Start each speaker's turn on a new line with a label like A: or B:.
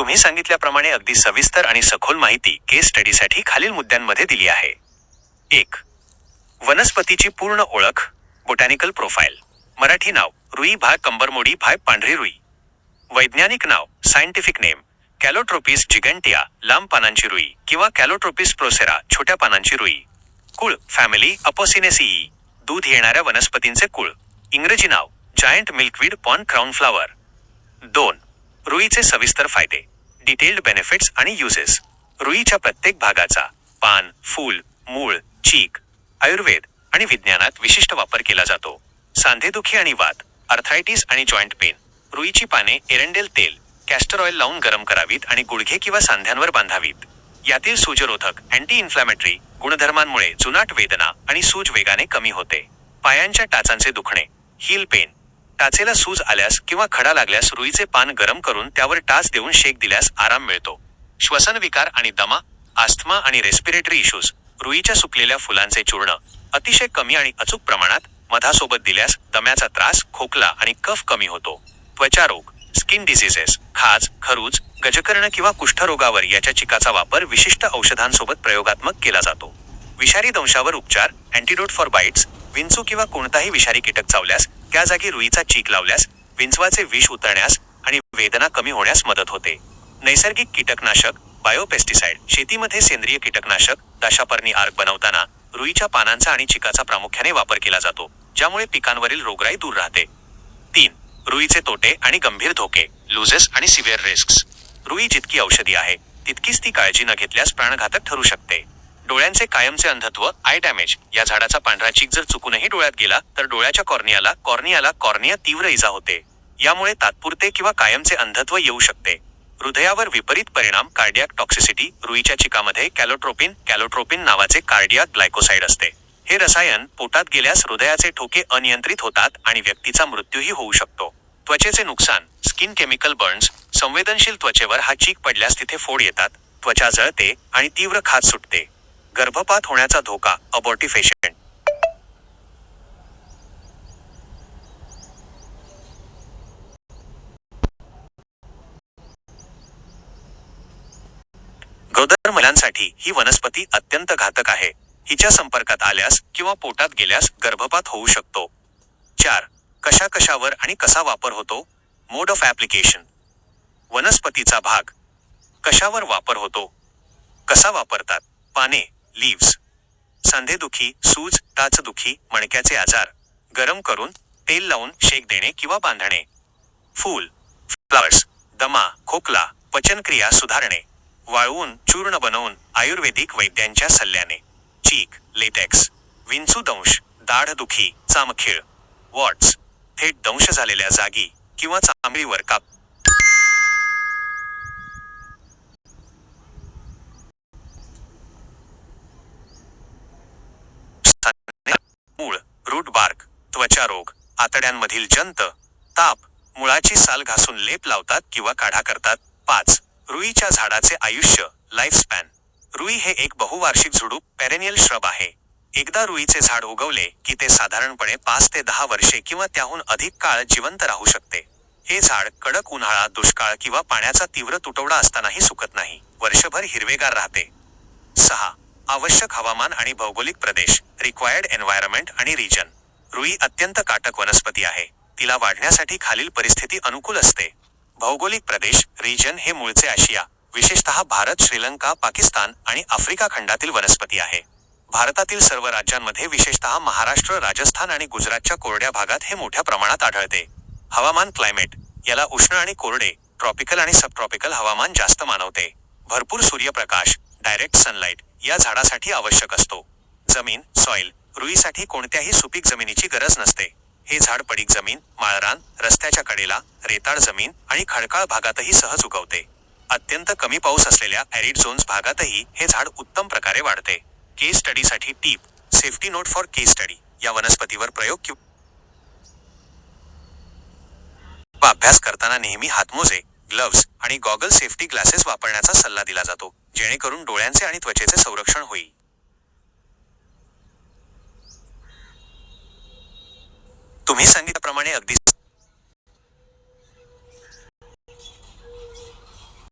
A: तुम्ही सांगितल्याप्रमाणे अगदी सविस्तर आणि सखोल माहिती केस स्टडीसाठी खालील मुद्द्यांमध्ये दिली आहे. 1. वनस्पतीची पूर्ण ओळख. Botanical profile. मराठी नाव रुई भाय कंबरमोडी भाय पांढरी रुई. वैज्ञानिक नाव सायंटिफिक नेम कॅलोट्रोपिस जिगॅन्टिया लांब पानांची रुई किंवा कॅलोट्रोपिस प्रोसेरा छोट्या पानांची रुई. कुळ फॅमिली अपोसिनेसीई. दूध येणाऱ्या वनस्पतींचे कुळ. इंग्रजी नाव जायंट मिल्कवीड पॉन क्राउन फ्लावर. 2. रुईचे सविस्तर फायदे. डिटेल्ड बेनिफिट्स आणि युजेस. रुईच्या प्रत्येक भागाचा पान, फूल, मूळ, चीक, आयुर्वेद आणि विज्ञानात विशिष्ट वापर केला जातो. सांधेदुखी आणि वात, आर्थरायटिस आणि जॉइंट पेन. रुईची पाने एरंडेल तेल, कॅस्टर ऑइल लावून गरम करावीत आणि गुडघे किंवा सांध्यांवर बांधावीत. यातील सूजरोधक अँटी इन्फ्लॅमेटरी गुणधर्मांमुळे जुनाट वेदना आणि सूज वेगाने कमी होते. पायांच्या टाचांचे दुखणे, हील पेन. टाचेला सूज आल्यास किंवा खडा लागल्यास रुईचे पान गरम करून त्यावर टाच देऊन शेक दिल्यास आराम मिळतो. श्वसन विकार आणि दमा, आस्थमा आणि रेस्पिरेटरी इश्यूज. रुईच्या सुकलेल्या फुलांचे चूर्ण अतिशय कमी आणि अचूक प्रमाणात मधासोबत दिल्यास दम्याचा त्रास, खोकला आणि कफ कमी होतो. त्वचारोग, स्किन डिसीजेस, खाज, खरूज, गजकर्ण किंवा कुष्ठरोगावर याच्या चिकाचा वापर विशिष्ट औषधांसोबत प्रयोगात्मक केला जातो. विषारी दंशावर उपचार, अँटीडोट फॉर बाईट्स. विंचू किंवा कोणताही विषारी कीटक चावल्यास त्या जागी रुईचा चीक लावल्यास विंचवाचे विष उतरण्यास आणि वेदना कमी होण्यास मदत होते. नैसर्गिक कीटकनाशक, बायोपेस्टिसाइड. शेतीमध्ये सेंद्रिय कीटकनाशक दाशापर्णी आर्क बनवताना रुईच्या पानांचा आणि चिकाचा प्रामुख्याने वापर केला जातो, ज्यामुळे पिकांवरील रोगराई दूर राहते. 3. रुईचे तोटे आणि गंभीर धोके. लुजेस आणि सिव्हिअर रिस्क्स. रुई जितकी औषधी आहे तितकीच ती काळजी न घेतल्यास प्राणघातक ठरू शकते. डोळ्यांचे कायमचे अंधत्व, आय डॅमेज. या झाडाचा पांढरा चीक जर चुकूनही डोळ्यात गेला तर डोळ्याच्या कॉर्निया तीव्र इजा होते. यामुळे तात्पुरते किंवा कायमचे अंधत्व येऊ शकते. हृदयावर विपरीत परिणाम, कार्डियाक टॉक्सिसिटी. रुईच्या चिकामध्ये कॅलोट्रोपिन नावाचे कार्डियाक ग्लायकोसाइड असते. हे रसायन पोटात गेल्यास हृदयाचे ठोके अनियंत्रित होतात आणि व्यक्तीचा मृत्यूही होऊ शकतो. त्वचेचे नुकसान, स्किन केमिकल बर्न्स. संवेदनशील त्वचेवर हा चीक पडल्यास तिथे फोड येतात, त्वचा जळते आणि तीव्र खाज सुटते. गर्भपात होण्याचा धोका, अबॉर्टिफेशन. गरोदर महिलांसाठी ही वनस्पती अत्यंत घातक आहे. हिच्या संपर्कात आल्यास किंवा पोटात गेल्यास गर्भपात होऊ शकतो. 4. कशावर आणि कसा वापर होतो. मोड ऑफ ॲप्लिकेशन. वनस्पतीचा भाग. कशावर वापर होतो. कसा वापरतात. पाने, लीव्स. सांधेदुखी, सूज, टाचदुखी, मणक्याचे आजार. गरम करून तेल लावून शेक देणे किंवा बांधणे. फूल, फ्लावर्स. दमा, खोकला, पचनक्रिया सुधारणे. वाळवून चूर्ण बनवून आयुर्वेदिक वैद्यांच्या सल्ल्याने. चीक, लेटेक्स. विंचू दंश, दाढदुखी, चामखीळ. वॉट्स. थेट दंश झालेल्या जागी किंवा चामडीवर काप. मूळ, रूट बार्क. त्वचारोग, आतड्यांमधील जंत, ताप. मुळाची साल घासून लेप लावतात किंवा काढा करतात. 5. रुईच्या झाडाचे आयुष्य, लाईफ स्पॅन. रुई हे एक बहुवार्षिक झुडूप, पेरेनियल श्रब आहे. एकदा रुईचे झाड उगवले की ते साधारणपणे 5 ते 10 वर्षे किंवा त्याहून अधिक काळ जिवंत राहू शकते. हे झाड कडक उन्हाळा, दुष्काळ किंवा पाण्याचा तीव्र तुटवडा असतानाही सुकत नाही. वर्षभर हिरवेगार राहते. 6. आवश्यक हवामान आणि भौगोलिक प्रदेश, रिक्वायर्ड एन्व्हायरमेंट आणि रिजन. रुई अत्यंत काटक वनस्पती आहे. तिला वाढण्यासाठी खालील परिस्थिती अनुकूल असते. भौगोलिक प्रदेश, रिजन हे मूळचे आशिया, विशेषतः भारत, श्रीलंका, पाकिस्तान आणि आफ्रिका खंडातील वनस्पती आहे. भारतातील सर्व राज्यांमध्ये विशेषतः महाराष्ट्र, राजस्थान आणि गुजरातच्या कोरड्या भागात हे मोठ्या प्रमाणात आढळते. हवामान, क्लायमेट. याला उष्ण आणि कोरडे, ट्रॉपिकल आणि सबट्रॉपिकल हवामान जास्त मानवते. भरपूर सूर्यप्रकाश, डायरेक्ट सनलाईट या झाडासाठी आवश्यक असतो. जमीन, सॉइल. रुईसाठी कोणत्याही सुपीक जमिनीची गरज नसते. हे झाड पडीक जमीन, माळरान, रस्त्याच्या कडेला, रेताळ जमीन आणि खडकाळ भागातही सहज उगवते. अत्यंत कमी पाऊस असलेल्या ॲरिड झोन्स भागातही हे झाड उत्तम प्रकारे वाढते. केस स्टडीसाठी टीप. Safety note for case study. या वनस्पतीवर प्रयोग किंवा अभ्यास करताना नेहमी हातमोजे, ग्लव्ज आणि गॉगल सेफ्टी ग्लासेस वापरण्याचा सल्ला दिला जातो, जेणेकरून डोळ्यांचे आणि त्वचेचे संरक्षण होईल. तुम्ही सांगितल्याप्रमाणे अगदी